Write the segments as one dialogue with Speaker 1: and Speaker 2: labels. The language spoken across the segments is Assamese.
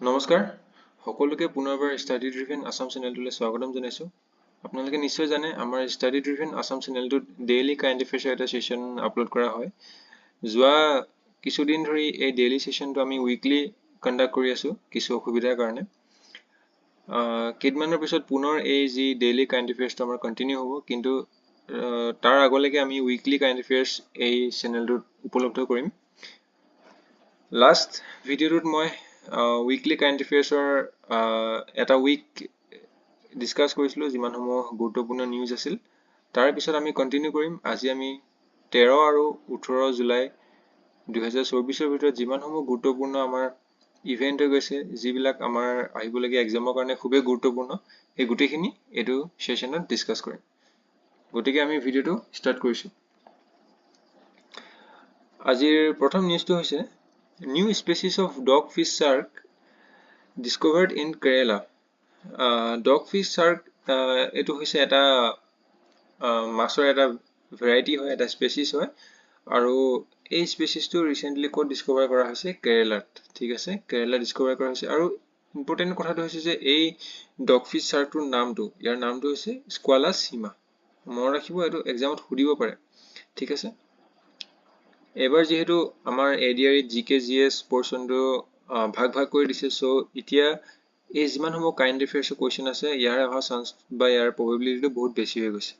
Speaker 1: নমস্কাৰ সকলোকে পুনৰবাৰ ষ্টাডি ড্ৰিভেন আসাম চেনেলটোলৈ স্বাগতম জনাইছো। আপোনালোকে নিশ্চয় জানে আমাৰ ষ্টাডি ড্ৰিভেন আসাম চেনেলটোত ডেইলি কাৰেণ্ট এফেয়াৰ্ছৰ এটা সেশন আপলোড কৰা হয়। যোৱা কিছুদিন ধৰি এই ডেইলি সেশনটো আমি উইকলি কণ্ডাক্ট কৰি আছো কিছু অসুবিধাৰ কাৰণে। কেইদিনমানৰ পিছত পুনৰ এই যি ডেইলি কাৰেণ্ট এফেয়াৰ্ছটো আমাৰ কণ্টিনিউ হ'ব, কিন্তু তাৰ আগলৈকে আমি উইকলি কাৰেণ্ট এফেয়াৰ্ছ এই চেনেলটোত উপলব্ধ কৰিম। লাষ্ট ভিডিঅ'টোত মই উইকলি কাৰেণ্ট এফেয়াৰ্ছৰ এটা উইক ডিছকাছ কৰিছিলোঁ, যিমানসমূহ গুৰুত্বপূৰ্ণ নিউজ আছিল। তাৰ পিছত আমি কণ্টিনিউ কৰিম। আজি আমি 13 আৰু 18 জুলাই 2024 ভিতৰত যিমানসমূহ গুৰুত্বপূৰ্ণ আমাৰ ইভেণ্ট হৈ গৈছে, যিবিলাক আমাৰ আহিবলগীয়া এক্সামৰ কাৰণে খুবেই গুৰুত্বপূৰ্ণ, এই গোটেইখিনি এইটো সেশনত ডিছকাছ কৰিম। গতিকে আমি ভিডিঅ'টো ষ্টাৰ্ট কৰিছোঁ। আজিৰ প্ৰথম নিউজটো হৈছে New species of dogfish shark discovered in Kerala. Dogfish shark এইটো হৈছে এটা মাছৰ এটা ভেৰাইটি হয়, এটা স্পেচিছ হয়, আৰু এই স্পেচিছটো ৰিচেণ্টলি ক'ত ডিস্কভাৰ কৰা হৈছে? কেৰেলাত। ঠিক আছে, কেৰেলাত ডিস্কভাৰ কৰা হৈছে। আৰু ইম্পৰ্টেণ্ট কথাটো হৈছে যে এই ডগফিছ শাৰ্কটোৰ নামটো, ইয়াৰ নামটো হৈছে স্কোৱালাছ হিমা। মনত ৰাখিব, এইটো এক্সামত সুধিব পাৰে। ঠিক আছে, এবাৰ যিহেতু আমাৰ এডিআৰিত GK/GS পৰ্চনটো ভাগ কৰি দিছে, চ' এতিয়া এই যিমানসমূহ কাৰেণ্ট এফেয়াৰ্ছৰ কুৱেশ্যন আছে, ইয়াৰ অহা চান্স বা ইয়াৰ প্ৰবেবিলিটিটো বহুত বেছি হৈ গৈছে।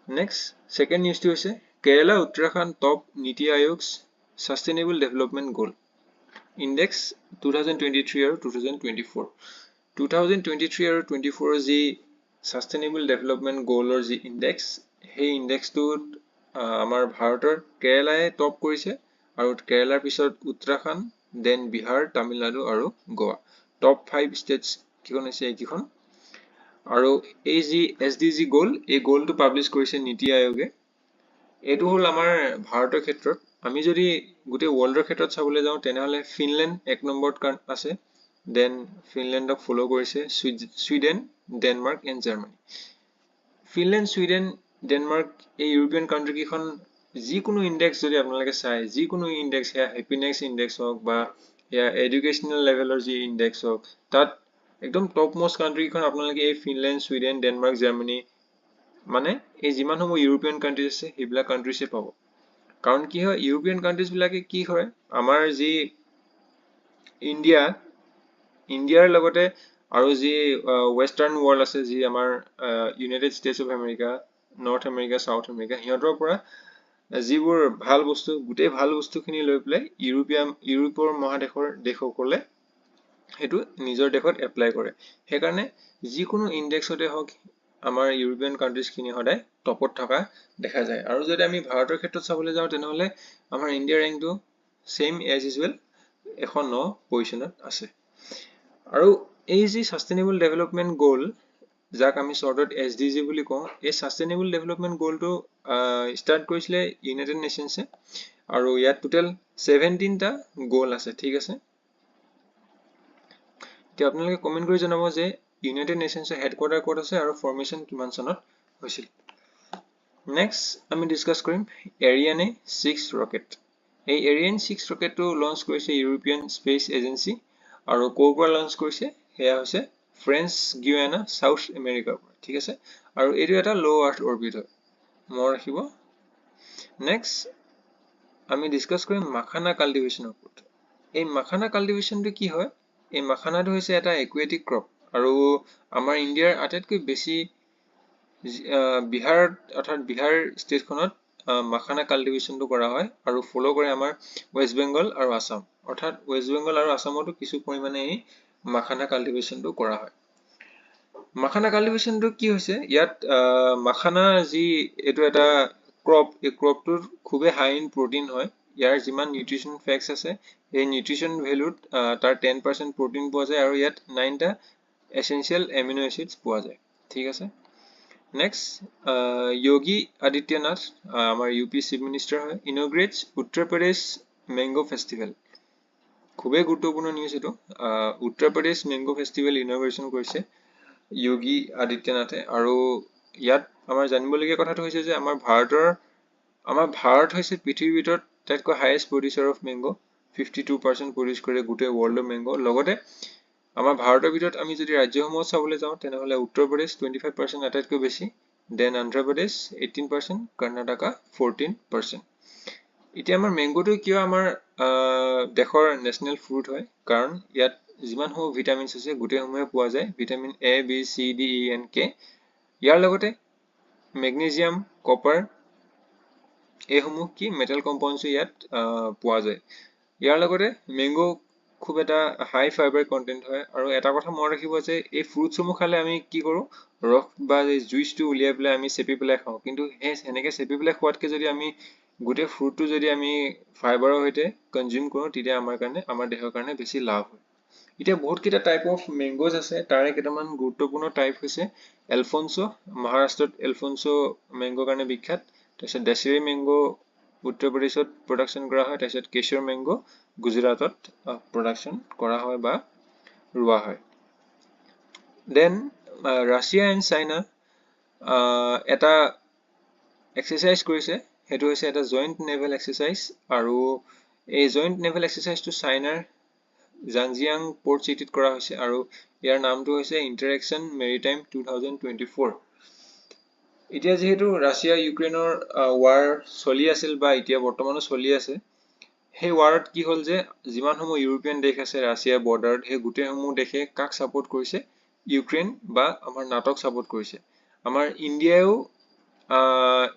Speaker 1: নেক্সট ছেকেণ্ড নিউজটো হৈছে কেৰেলা উত্তৰাখণ্ড টপ নীতি আয়োগছ ছাষ্টেইনেবল ডেভেলপমেণ্ট গ'ল ইণ্ডেক্স 2023 আৰু 2024। 2023 আৰু 2024 যি ছাষ্টেইনেবল ডেভেলপমেণ্ট গ'লৰ যি ইণ্ডেক্স, সেই ইণ্ডেক্সটোত আমাৰ ভাৰতৰ কেৰেলাই টপ কৰিছে, আৰু কেৰেলাৰ পিছত উত্তৰাখণ্ড, দেন বিহাৰ, তামিলনাডু আৰু গোৱা। টপ 5 ষ্টেটছ কেইখন হৈছে এইকেইখন। আৰু এই যি SDG গ'ল, এই গ'লটো পাব্লিছ কৰিছে নীতি আয়োগে। এইটো হ'ল আমাৰ ভাৰতৰ ক্ষেত্ৰত। আমি যদি গোটেই ৱৰ্ল্ডৰ ক্ষেত্ৰত চাবলৈ যাওঁ, তেনেহ'লে ফিনলেণ্ড 1 নম্বৰত আছে, দেন ফিনলেণ্ডক ফ'ল' কৰিছে Sweden, Denmark and Germany. Finland, Sweden, Denmark, এই ইউৰোপীয়ান কাণ্ট্ৰি কেইখন যিকোনো ইণ্ডেক্স যদি আপোনালোকে চায়, যিকোনো ইণ্ডেক্স, সেয়া হেপিনেছ ইণ্ডেক্স হওক বা সেয়া এডুকেশ্যনেল লেভেলৰ যি ইণ্ডেক্স হওক, তাত একদম টপ মোষ্ট কাণ্ট্ৰিকেইখন আপোনালোকে এই ফিনলেণ্ড, ছুইডেন, ডেনমাৰ্ক, জাৰ্মানী, মানে এই যিমানসমূহ ইউৰোপীয়ান কাণ্ট্ৰিজ আছে, সেইবিলাক কাণ্ট্ৰিজে পাব। কাৰণ কি হয়, ইউৰোপীয়ান কাণ্ট্ৰিজবিলাকে কি হয়, আমাৰ যি ইণ্ডিয়াৰ লগতে আৰু যি ৱেষ্টাৰ্ণ ৱৰ্ল্ড আছে, যি আমাৰ United states of America, north America, south America, সিহঁতৰ পৰা যিবোৰ ভাল বস্তু, গোটেই ভাল বস্তুখিনি লৈ পেলাই ইউৰোপৰ মহাদেশৰ দেশসকলে সেইটো নিজৰ দেশত এপ্লাই কৰে। সেইকাৰণে যিকোনো ইণ্ডেক্সতে হওক, আমাৰ ইউৰোপীয়ান কাণ্ট্ৰিজখিনি সদায় টপত থকা দেখা যায়। আৰু যদি আমি ভাৰতৰ ক্ষেত্ৰত চাবলৈ যাওঁ, তেনেহ'লে আমাৰ ইণ্ডিয়াৰ ৰেংকটো ছেইম এজ ইউজুৱেল 109 পজিশ্যনত আছে। আৰু এই যি ছাষ্টেইনেবল ডেভেলপমেণ্ট গ'ল, যাক আমি শ্বৰ্টত SDG বুলি কওঁ, এই ছাষ্টেইনেবল ডেভেলপমেণ্ট গ'লটো ষ্টাৰ্ট কৰিছিলে ইউনাইটেড নেশ্যনছে, আৰু ইয়াত টোটেল 17টা গ'ল আছে। ঠিক আছে, এতিয়া আপোনালোকে কমেণ্ট কৰি জনাব যে ইউনাইটেড নেশ্যনছৰ হেডকোৱাৰ্টাৰ ক'ত আছে আৰু ফৰ্মেশ্যন কিমান চনত হৈছিল। নেক্সট আমি ডিছকাছ কৰিম এৰিয়ানে 6 ৰকেট। এই এৰিয়ান 6 ৰকেটটো লঞ্চ কৰিছে ইউৰোপীয়ান স্পেচ এজেঞ্চি, আৰু ক'ৰ পৰা লঞ্চ কৰিছে? সেয়া হৈছে ফ্ৰেঞ্চ গিয়ানা, চাউথ আমেৰিকাৰ পৰা। ঠিক আছে, আৰু এইটো এটা ল' আৰ্থ অৰ্বিট হয়, মনত ৰাখিব। নেক্সট আমি ডিছকাছ কৰিম মাখানা কাল্টিভেশ্যনৰ ওপৰত। এই মাখানা কাল্টিভেশ্যনটো কি হয়? এই মাখানাটো হৈছে এটা একুৱেটিক ক্ৰপ, আৰু আমাৰ ইণ্ডিয়াৰ আটাইতকৈ বেছি বিহাৰ ষ্টেটখনত মাখানা কাল্টিভেশ্যনটো কৰা হয়, আৰু ফ'ল' কৰে আমাৰ ৱেষ্ট বেংগল আৰু আছাম। অৰ্থাৎ ৱেষ্ট বেংগল আৰু আছামতো কিছু পৰিমাণে এই মাখানা কাল্টিভেশ্যনটো কৰা হয়। মাখানা কাল্টিভেশ্যনটো কি হৈছে? ইয়াত মাখানা যি এইটো এটা ক্ৰপ, এই ক্ৰপটোৰ খুবেই হাই ইন প্ৰটিন হয়। ইয়াৰ যিমান নিউট্ৰিশ্যন ফেক্টছ আছে, এই নিউট্ৰিশ্যন ভেলুত তাৰ 10% প্ৰটিন পোৱা যায়, আৰু ইয়াত 9টা এচেঞ্চিয়েল এমিনো এচিডছ পোৱা যায়। ঠিক আছে, নেক্সট যোগী আদিত্যনাথ, আমাৰ UP চিফ মিনিষ্টাৰ হয়, ইনগ্ৰেটছ উত্তৰ প্ৰদেশ মেংগো ফেষ্টিভেল। খুবেই গুৰুত্বপূৰ্ণ নিউজ এইটো। উত্তৰ প্ৰদেশ মেংগো ফেষ্টিভেল ইনগ্ৰেশ্যন কৰিছে যোগী আদিত্যনাথে, আৰু ইয়াত আমাৰ জানিবলগীয়া কথাটো হৈছে যে আমাৰ ভাৰত হৈছে পৃথিৱীৰ ভিতৰত আটাইতকৈ highest producer of mango 52% produce কৰে গোটেই ৱৰ্ল্ডৰ মেংগো লগতে আমাৰ ভাৰতৰ ভিতৰত আমি যদি ৰাজ্যসমূহ চাবলৈ যাওঁ তেনেহলে উত্তৰ প্ৰদেশ 25% আটাইতকৈ বেছি দেন অন্ধ্ৰ প্ৰদেশ 18% কৰ্ণাটকা 14% এতিয়া আমাৰ মেংগোটো কিয় আমাৰ দেশৰ নেশনেল ফ্ৰুট হয় কাৰণ ইয়াত যিমান সমূহ ভিটামিনছ আছে গোটেইসমূহে পোৱা যায় vitamin A B C D E N K ইয়াৰ লগতে মেগনেছিয়াম কপাৰ এইসমূহ কি মেটাল কম্পাউণ্ডছ ইয়াত পোৱা যায় ইয়াৰ লগতে মেংগো খুব এটা হাই ফাইবাৰ কন্টেন্ট হয় আৰু এটা কথা মনত ৰাখিব যে এই ফ্ৰুটসমূহ খালে আমি কি কৰো ৰস বা জুইচটো উলিয়াই পেলাই আমি চেপি পেলাই খাওঁ কিন্তু হেনেকে চেপি পেলাই খোৱাতকে যদি আমি গোটেই ফ্ৰুটটো যদি আমি ফাইবাৰৰ সৈতে কনজিউম কৰো তেতিয়া আমাৰ দেহৰ কাৰণে বেছি লাভ হয় এতিয়া বহুত কিটা টাইপ অফ মেংগোজ আছে তাৰে কেইটামান গুৰুত্বপূৰ্ণ টাইপ হৈছে এলফনসো মহাৰাষ্ট্ৰত এলফনসো মেংগো কাৰণে বিখ্যাত তাৰপিছত দেশিৰি মেংগো উত্তৰ প্ৰদেশত প্ৰডাকশন কৰা হয় তাৰপিছত কেশৰ মেংগো গুজৰাটত প্ৰডাকশন কৰা হয় বা ৰোৱা হয় দেন ৰাছিয়া এণ্ড চাইনা এটা এক্সাৰসাইজ কৰিছে হেতু হৈছে এটা জয়েন্ট নেভেল এক্সাৰসাইজ আৰু এই জয়েন্ট নেভেল এক্সাৰসাইজটো চাইনাৰ জাংজিয়াং পোৰ্ট সিটিত কৰা হৈছে আৰু ইয়াৰ নামটো হৈছে ইন্টাৰেকশন মেৰিটাইম 2024 এতিয়া যেহেতু ৰাছিয়া ইউক্ৰেইনৰ ওয়াৰ চলি আছিল বা এতিয়া বৰ্তমানো চলি আছে সেই ওয়াৰত কি হল যে যিমানসমূহ ইউৰোপিয়ান দেশ আছে ৰাছিয়া বৰ্ডাৰত সেই গোটেইসমূহ দেশে কাক সাপোৰ্ট কৰিছে ইউক্ৰেইন বা আমাৰ নাটক সাপোৰ্ট কৰিছে আমাৰ ইণ্ডিয়াও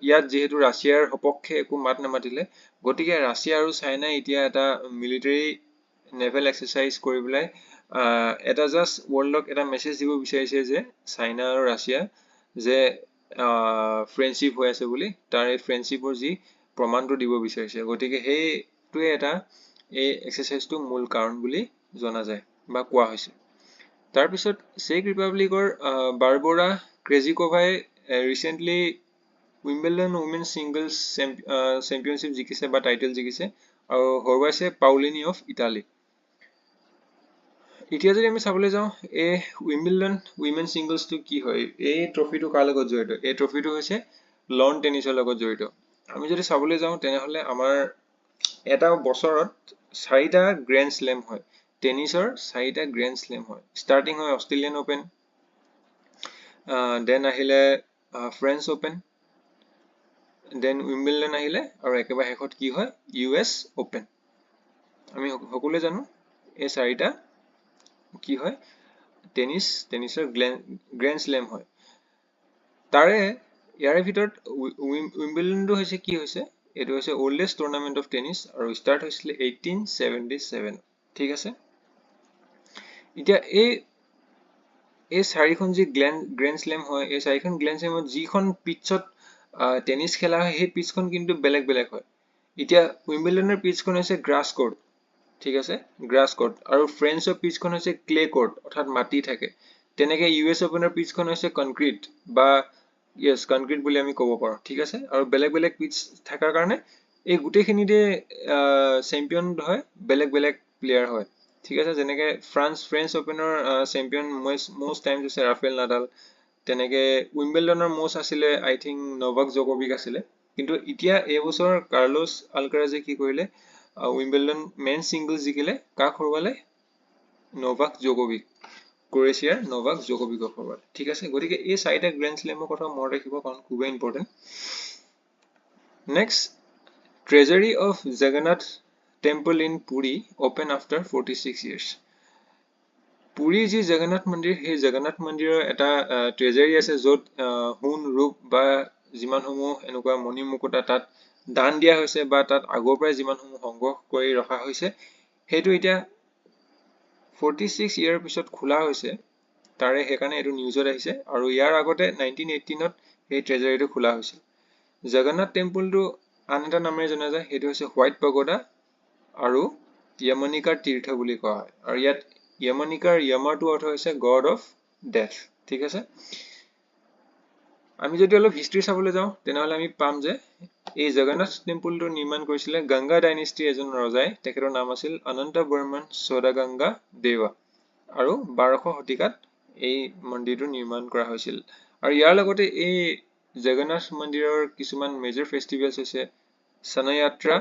Speaker 1: ইয়াত যেহেতু ৰাছিয়াৰ সপক্ষে একো মাত নামাতিলে গতিকে ৰাছিয়া আৰু চাইনাই এতিয়া এটা মিলিটাৰী নেভেল এক্সাৰসাইজ কৰি পেলাই এটা জাস্ট ৱৰ্ল্ডক এটা মেছেজ দিব বিচাৰিছে যে চাইনা আৰু ৰাছিয়া যে ফ্ৰেণ্ডশিপ হৈ আছে বুলি তাৰ এই ফ্ৰেণ্ডশিপৰ যি প্ৰমাণটো দিব বিচাৰিছে গতিকে সেইটোৱে এটা এই এক্সাৰসাইজটো মূল কাৰণ বুলি জনা যায় বা কোৱা হৈছে তাৰ পিছত check ৰিপাব্লিকৰ Barbora ক্ৰেজিকোভাই recently Wimbledon women সিংগলছ চেম্পিয়নশিপ জিকিছে বা টাইটেল জিকিছে আৰু হৰৱাইছে পাউলিনি অফ ইটালী এতিয়া যদি আমি চাবলৈ যাওঁ এই উইম্বলডন উইমেন সিংগলছটো কি হয় এই ট্ৰফিটো কাৰ লগত জড়িত এই ট্ৰফিটো হৈছে লন টেনিছৰ লগত জড়িত আমি যদি চাবলৈ যাওঁ তেনেহলে আমাৰ এটা বছৰত 4টা গ্ৰেণ্ড স্লেম হয় টেনিছৰ 4টা গ্ৰেণ্ড স্লেম হয় ষ্টাৰ্টিং হয় অষ্ট্ৰেলিয়ান ওপেন দেন আহিলে ফ্ৰেঞ্চ ওপেন দেন উইম্বলডন আহিলে আৰু একেবাৰে শেষত কি হয় ইউএছ ওপেন আমি সকলোৱে জানো এই 4টা কি হয় টেনিছৰ গ্ৰেণ্ড স্লেম হয় তাৰে ইয়াৰে ভিতৰত উইম্বলডনটো হৈছে কি হৈছে এটো হৈছে ওল্ডেষ্ট টুৰ্নামেন্ট অফ টেনিছ আৰু ষ্টাৰ্ট হৈছিল 1877 ঠিক আছে এতিয়া এই 4খন যি গ্ৰেণ্ড স্লেম হয় এই 4খন গ্ৰেণ্ড স্লেমত যিখন পিটছত টেনিছ খেলা হয় সেই পিটছখন কিন্তু বেলেগ বেলেগ হয় এতিয়া উইম্বলডনৰ পিটছখন হৈছে গ্ৰাছ কোৰ্ট ঠিক আছে গ্ৰাছ কোৰ্ট আৰু ফ্ৰেঞ্চৰ পিটছখন হৈছে ক্লে কোৰ্ট অৰ্থাৎ মাটি থাকে তেনেকে ইউএছ ওপেনৰ পিটছখন হৈছে কনক্ৰিট বা ইয়েস কনক্ৰিট বুলি আমি ক'ব পাৰো ঠিক আছে আৰু বেলেগ বেলেগ পিটছ থাকাৰ কাৰণে এই গুটেইখিনিতে চেম্পিয়ন হয় বেলেগ বেলেগ প্লেয়াৰ হয় ঠিক আছে যেনেকে ফ্ৰেঞ্চ ওপেনৰ চেম্পিয়ন most টাইমছ হৈছে ৰাফেল নাডাল তেনেকে উইম্বলডনৰ most আছিলে আই থিংক নভাক জকোভিক আছিলে কিন্তু এতিয়া এই বছৰ কাৰ্লোছ আলকাৰাজে কি কৰিলে উইম্বলডন মেন সিংগলছ জিকিলে কাক হৰুৱালে নভাক জকোভিক ক্ৰোয়েছিয়াৰ নভাক জকোভিকক হৰুৱালে ঠিক আছে গতিকে এই 4টা গ্ৰেণ্ড স্লেমৰ কথা মনত ৰাখিব কাৰণ খুবেই important next treasury of Jagannath temple in Puri open after 46 years Puri যি জগন্নাথ মন্দিৰ সেই জগন্নাথ মন্দিৰৰ এটা ট্ৰেজাৰী আছে য'ত সোণ ৰূপ বা যিমানসমূহ এনেকুৱা মণি মুকুতা তাত দান দিয়া হৈছে বা তাত আগৰ পৰাই যিমানসমূহ সংগ্ৰহ কৰি ৰখা হৈছে সেইটো এতিয়া 46 ইয়াৰ পিছত খোলা হৈছে তাৰে হেকাৰণে এটো নিউজত আহিছে আৰু ইয়াৰ আগতে 1918ত এই ট্ৰেজাৰীটো খোলা হৈছিল জগন্নাথ টেম্পলটো আন এটা নামেৰে জনা যায় সেইটো হৈছে হোৱাইট পাগোডা আৰু য়মনিকাৰ তীৰ্থ বুলি কোৱা হয় আৰু ইয়াত য়মনিকাৰ য়মাটো অৰ্থ হৈছে গড অফ ডেথ ঠিক আছে আমি যদি অলপ হিষ্ট্ৰী চাবলৈ যাওঁ তেনেহলে আমি পাম যে এই জগন্নাথ টেম্পলটো নিৰ্মাণ কৰিছিলে গংগা ডাইনেষ্টিৰ এজন ৰজাই তেখেতৰ নাম আছিল অনন্ত বৰ্মন সদাগঙ্গা দেৱা আৰু 1200 শতিকাত এই মন্দিৰটো নিৰ্মাণ কৰা হৈছিল আৰু ইয়াৰ লগতে এই জগন্নাথ মন্দিৰৰ কিছুমান মেজৰ ফেষ্টিভেলছ হৈছে সনয়াত্ৰা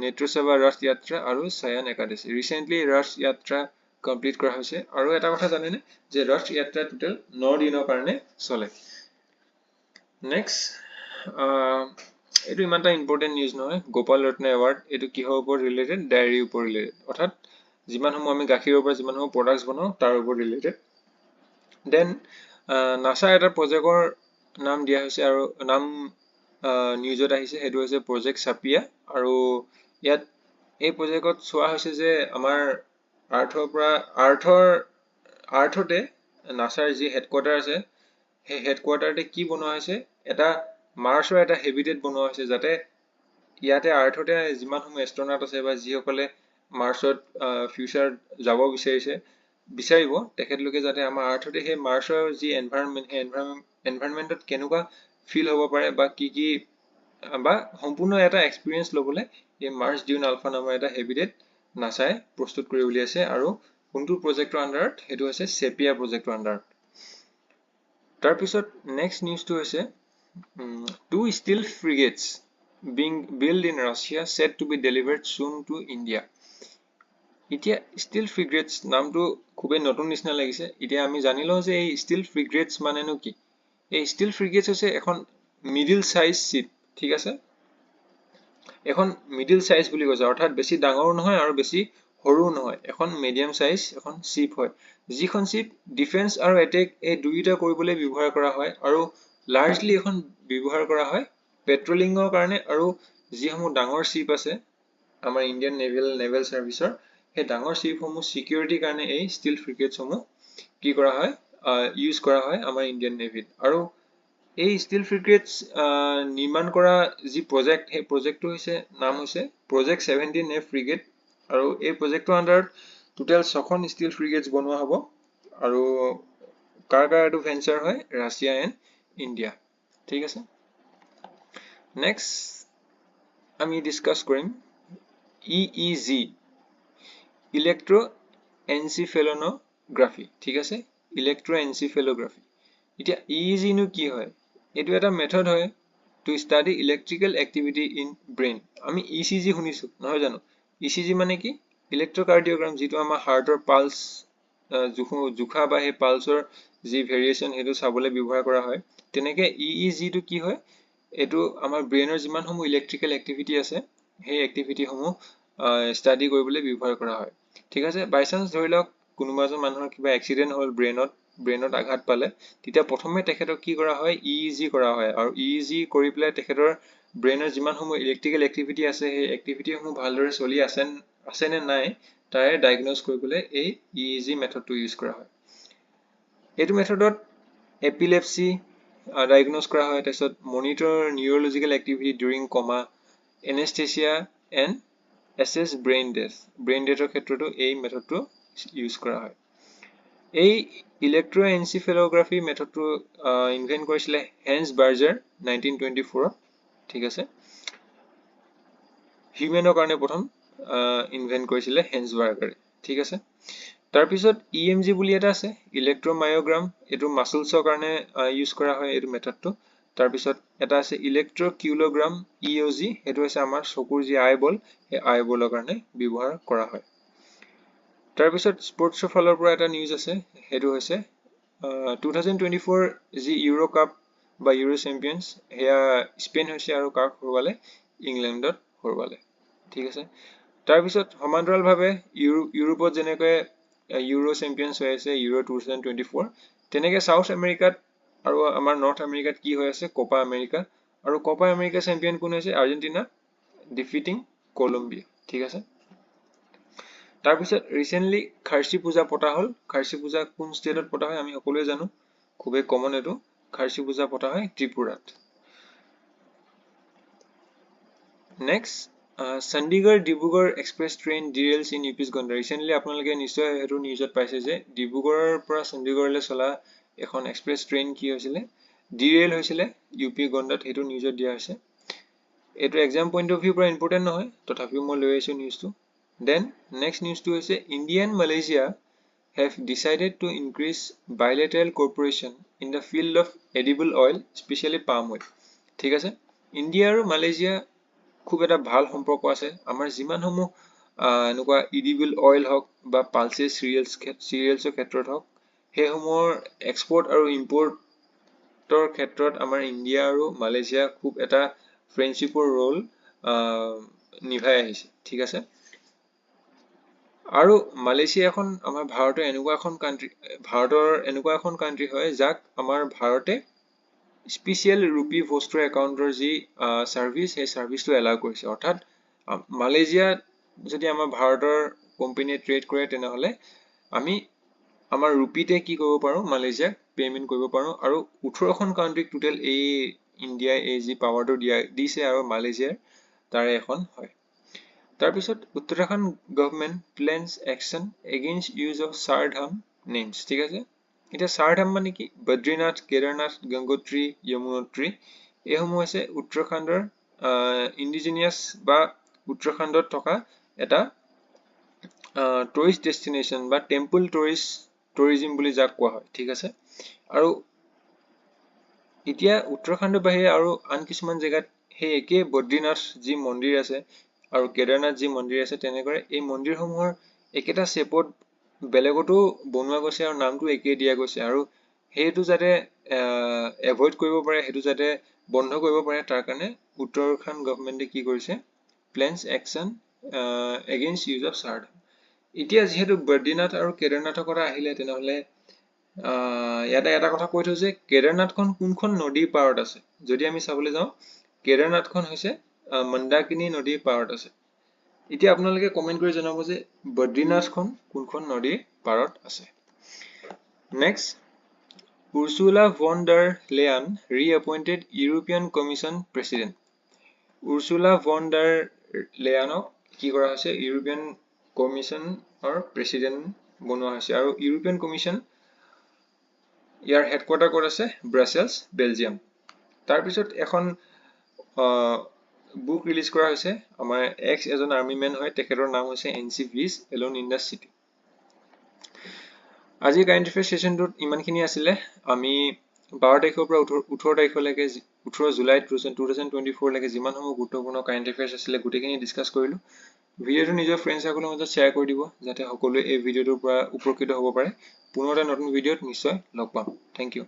Speaker 1: নেত্ৰসেৱা ৰথ যাত্ৰা আৰু ছায়ান একাদশী ৰিচেণ্টলি ৰথ যাত্ৰা কমপ্লিট কৰা হৈছে আৰু এটা কথা জানেনে যে ৰথ যাত্ৰা টোটেল 9 দিনৰ কাৰণে চলে নেক্সট এইটো ইমান এটা ইম্পৰ্টেণ্ট নিউজ নহয় গোপাল ৰত্ন এৱাৰ্ড এইটো কিহৰ ওপৰত ৰিলেটেড ডায়েৰীৰ ওপৰত ৰিলেটেড অৰ্থাৎ যিমানসমূহ আমি গাখীৰৰ পৰা যিমানসমূহ প্ৰডাক্টছ বনাওঁ তাৰ ওপৰত ৰিলেটেড দেন নাছাৰ এটা প্ৰজেক্টৰ নাম দিয়া হৈছে আৰু নাম নিউজত আহিছে সেইটো হৈছে প্ৰজেক্ট চাপিয়া আৰু ইয়াত এই প্ৰজেক্টত চোৱা হৈছে যে আমাৰ আৰ্থতে নাছাৰ যি হেডকোৱাৰ্টাৰ আছে সেই হেডকোৱাৰ্টাৰতে কি বনোৱা হৈছে এটা মাৰ্চৰ এটা হেবিটেট বনোৱা হৈছে যাতে ইয়াতে আৰ্থতে যিমানসমূহ এষ্ট্ৰনাট আছে বা যিসকলে মাৰ্চত ফিউচাৰত যাব বিচাৰিব তেখেতলোকে যাতে আমাৰ আৰ্থতে সেই মাৰ্চৰ যি এনভাইৰনমেণ্টত কেনেকুৱা ফিল হ'ব পাৰে বা কি বা সম্পূৰ্ণ এটা এক্সপিৰিয়েঞ্চ ল'বলৈ এই মাৰ্চ ডিউন আলফা নামৰ এটা হেবিটেট নাছাই প্ৰস্তুত কৰি উলিয়াইছে আৰু কোনটো প্ৰজেক্টৰ আণ্ডাৰত সেইটো হৈছে চেপিয়া প্ৰজেক্টৰ আণ্ডাৰত তাৰপিছত নেক্সট নিউজটো হৈছে two steel frigates being built in Russia said to be delivered soon to India এতিয়া ষ্টিল ফ্ৰিগেটছ নামটো খুবেই নতুন নিচিনা লাগিছে এতিয়া আমি জানি লওঁ যে এই ষ্টিল ফ্ৰিগেটছ মানেনো কি এই ষ্টিল ফ্ৰিগেটছ হৈছে এখন মিডিল সাইজ শিপ ঠিক আছে এখন মিডিল সাইজ বুলি কৈছে অৰ্থাৎ বেছি ডাঙৰো নহয় আৰু বেছি সৰুও নহয় এখন মিডিয়াম সাইজ এখন শিপ হয় যিখন শিপ ডিফেন্স আৰু এটেক এই দুইটা কৰিবলৈ ব্যৱহাৰ কৰা হয় আৰু লাৰ্জলি এখন ব্যৱহাৰ কৰা হয় পেট্ৰলিংৰ কাৰণে আৰু যিসমূহ ডাঙৰ শিপ আছে আমাৰ ইণ্ডিয়ান নেভেল সাৰ্ভিসৰ সেই ডাঙৰ শিপসমূহ সিকিউৰিটিৰ কাৰণে এই ষ্টিল ফ্ৰিগেটসমূহ কি কৰা হয় ইউজ কৰা হয় আমাৰ ইণ্ডিয়ান নেভিত আৰু এই ষ্টিল ফ্ৰিগেটছ নিৰ্মাণ কৰা যি প্ৰজেক্ট সেই প্ৰজেক্টটো হৈছে নাম হৈছে প্ৰজেক্ট 17F ফ্ৰিগেট আৰু এই প্ৰজেক্টৰ আণ্ডাৰত টোটেল 6খন ষ্টিল ফ্ৰিগেটছ বনোৱা হ'ব আৰু কাৰ এইটো ভেঞ্চাৰ হয় ৰাছিয়া এণ্ড ইণ্ডিয়া ঠিক আছে নেক্সট আমি ডিসকাস কৰিম EEG ইলেক্ট্ৰোএনসিফেলনোগ্ৰাফি ঠিক আছে ইলেক্ট্ৰোএনসিফেলোগ্ৰাফি এতিয়া EEG নো কি হয় এটো এটা মেথড হয় to study electrical activity in brain আমি ECG শুনিছো নহয় জানো ECG মানে কি ইলেক্ট্ৰোকাৰ্ডিওগ্ৰাম যেটো আমাৰ হাৰ্টৰ পালস জুখা বা হে পালসৰ যি ভেৰিয়েশন হেতু চাবলৈ ব্যৱহাৰ কৰা হয় তেনেকে EEG টো কি হয় এটো আমাৰ ব্ৰেইনৰ যিমানসমূহ ইলেক্ট্ৰিক্যাল এক্টিভিটি আছে সেই এক্টিভিটিসমূহ ষ্টাডি কৰিবলৈ ব্যৱহাৰ কৰা হয় ঠিক আছে বাই চান্স ধৰি লওক কোনোবা এজন মানুহৰ কিবা এক্সিডেন্ট হ'ল ব্ৰেইনত আঘাত পালে তেতিয়া প্ৰথমে তেখেতক কি কৰা হয় EEG কৰা হয় আৰু EEG কৰি পেলাই তেখেতৰ ব্ৰেইনৰ যিমানসমূহ ইলেক্ট্ৰিক্যাল এক্টিভিটি আছে সেই এক্টিভিটিসমূহ ভালদৰে চলি আছে নে নাই তাৰে ডায়াগনোজ কৰিবলৈ এই EEG মেথডটো ইউজ কৰা হয় এইটো মেথডত এপিলেপসি ডায়াগনোজ কৰা হয় তাৰপিছত monitor neurological activity during coma anaesthesia and assess brain ডেথৰ ক্ষেত্ৰতো এই মেথডটো ইউজ কৰা হয় এই ইলেক্ট্ৰোএনসিফেলোগ্ৰাফি মেথডটো ইনভেন্ট কৰিছিলে হেন্স বাৰ্জাৰ 1924 ঠিক আছে হিউমেনৰ কাৰণে প্ৰথম ইনভেন্ট কৰিছিলে হেন্স বাৰ্জাৰে ঠিক আছে তাৰপিছত EMG বুলি এটা আছে ইলেক্ট্ৰোমায়োগ্ৰাম এটো মাসলছৰ কাৰণে ইউজ কৰা হয় এটো মেথডটো তাৰপিছত এটা আছে ইলেক্ট্ৰোকিউলোগ্ৰাম EOG এটো হৈছে আমাৰ চকুৰ যি আইবল এই আইবলৰ কাৰণে ব্যৱহাৰ কৰা হয় তাৰপিছত স্পৰ্টছৰ ফালৰ পৰা এটা নিউজ আছে হেতু হৈছে 2024 যি ইউৰো কাপ বা ইউৰো চেম্পিয়নছ হেয়া স্পেন হৈছে আৰু কাক হৰৱালে ইংলেণ্ডত হৰৱালে ঠিক আছে তাৰপিছত সমান্তৰালভাৱে ইউৰোপত যেনেকৈ ইউৰো চেম্পিয়নছ হৈ আছে ইউৰো 2024 তেনেকৈ সাউথ আমেৰিকাত আৰু আমাৰ নৰ্থ আমেৰিকাত কি হৈ আছে কোপা আমেৰিকা আৰু কোপা আমেৰিকা চেম্পিয়ন কোন হৈছে আৰ্জেন্টিনা ডিফিটিং কলম্বিয়া ঠিক আছে তাৰপিছত ৰিসেন্টলি খাৰ্চি পূজা পতা হল খাৰ্চি পূজা কোন ষ্টেটত পতা হয় আমি সকলোৱে জানো খুবেই কমন এটো খাৰ্চি পূজা পতা হয় ত্ৰিপুৰাত next Chandigarh Dibrugarh express train derails in UP's Gonda recently আপোনালোকে নিশ্চয় হেতু নিউজত পাইছে যে ডিব্ৰুগড়ৰ পৰা চণ্ডীগড়লৈ চলা এখন এক্সপ্ৰেছ ট্ৰেইন কি হৈছিলে ডিৰেইল হৈছিলে ইউপি গণ্ডাত হেতু নিউজত দিয়া হৈছে এটো এক্সাম পইণ্ট অফ ভিউ পৰা ইম্পৰ্টেন্ট নহয় তথাপিও মই লৈ আহিছো নিউজটো দেন নেক্সট নিউজটো হৈছে India and Malaysia have decided to increase bilateral cooperation in the field of edible oil, especially palm oil. ঠিক আছে ইণ্ডিয়া আৰু মালয়েছিয়া খুব এটা ভাল সম্পৰ্ক আছে আমাৰ যিমানসমূহ এনেকুৱা ইডিবল অইল হওক বা পালচেছ চিৰিয়েলছৰ ক্ষেত্ৰত হওক সেইসমূহৰ এক্সপৰ্ট আৰু ইম্পৰ্টৰ ক্ষেত্ৰত আমাৰ ইণ্ডিয়া আৰু মালয়েছিয়া খুব এটা ফ্ৰেণ্ডশ্বিপৰ ৰোল নিভাই আহিছে ঠিক আছে আৰু মালয়েছিয়া এখন আমাৰ ভাৰতৰ এনেকুৱা এখন কান্ট্ৰি হয় যাক আমাৰ ভাৰতে স্পেচিয়েল ৰুপি ভোষ্টৰ একাউণ্টৰ যি সাৰ্ভিস সেই সাৰ্ভিসটো এলাউ কৰিছে অৰ্থাৎ মালয়েছিয়া যদি আমাৰ ভাৰতৰ কোম্পানীয়ে ট্ৰেড কৰে তেনেহলে আমি আমাৰ ৰুপিতে কি কৰিব পাৰো মালয়েছিয়াক পেমেন্ট কৰিব পাৰো আৰু 18খন কান্ট্ৰিক টোটাল এই ইণ্ডিয়াই এই যি পাৱাৰটো দিছে আৰু মালয়েছিয়াৰ তাৰে এখন হয় তাৰ পিছত Uttarakhand government planes action against use of Chardham names ঠিক আছে এটা চাৰধাম মানে কি বদ্ৰীনাথ কেদাৰনাথ গংগোত্ৰী যমুনোত্ৰী এইসমূহ আছে উত্তৰাখণ্ডৰ ইণ্ডিজিনিয়াছ বা উত্তৰাখণ্ডত থকা এটা টুৰিষ্ট ডেষ্টিনেশ্যন বা টেম্পল টুৰিজিম বুলি যাক কোৱা হয় ঠিক আছে আৰু এতিয়া উত্তৰাখণ্ডৰ বাহিৰে আৰু আন কিছুমান জেগাত সেই একে বদ্ৰীনাথ যি মন্দিৰ আছে আৰু কেদাৰনাথ যি মন্দিৰ আছে তেনেকৈ এই মন্দিৰসমূহৰ একেটা শেপত বেলেগতো বনোৱা গৈছে আৰু নামটো একেই দিয়া গৈছে আৰু সেইটো যাতে এভয়েড কৰিব পাৰে সেইটো যাতে বন্ধ কৰিব পাৰে তাৰ কাৰণে উত্তৰাখণ্ড গভৰ্নমেন্টে কি কৰিছে planes action against use of Chardham এতিয়া যেহেতু বদ্ৰীনাথ আৰু কেদাৰনাথৰ কথা আহিলে তেনেহলে ইয়াতে এটা কথা কৈ থৈছে কেদাৰনাথখন কোনখন নদীৰ পাৰত আছে যদি আমি চাবলৈ যাওঁ কেদাৰনাথখন হৈছে মন্দাকিনী নদীৰ পাৰত আছে এতিয়া আপোনালোকে কমেন্ট কৰি জনাব যে বদ্ৰীনাথখন কোনখন নদীৰ পাৰত আছে নেক্সট উৰ্সুলা ভন ডাৰ লেয়ান ৰিএপইণ্টেড ইউৰোপিয়ান কমিশ্যন প্ৰেচিডেণ্ট উৰ্সুলা ভন ডাৰ লেয়ানক কি কৰা হৈছে ইউৰোপিয়ান কমিশ্যনৰ প্ৰেচিডেণ্ট বনোৱা হৈছে আৰু ইউৰোপিয়ান কমিশ্যন ইয়াৰ হেডকোৱাৰ্টাৰ ক'ত আছে ব্ৰাছেলছ বেলজিয়াম তাৰ পিছত এখন বুক ৰিলিজ কৰা হৈছে আমাৰ এজন আৰ্মি মেন হয় তেখেতৰ নাম হৈছে inch Vij alone in the সিটি আজি কাৰেণ্ট এফেয়াৰ্ছ সেশনটোত ইমানখিনি আছিলে আমি 12 তাৰিখৰ পৰা 18 তাৰিখলৈকে 18 জুলাই 2024 লৈকে যিমানসমূহ গুৰুত্বপূৰ্ণ কাৰেণ্ট এফেয়াৰ্ছ আছিলে গোটেইখিনি ডিসকাস কৰিলো ভিডিওটো নিজৰ ফ্ৰেন্ড সাৰ্কলৰ মাজত শ্বেয়াৰ কৰি দিব যাতে সকলোৱে এই ভিডিওটোৰ পৰা উপকৃত হ'ব পাৰে পুনৰ এটা নতুন ভিডিওত নিশ্চয় লগ পাম থ্যাংক ইউ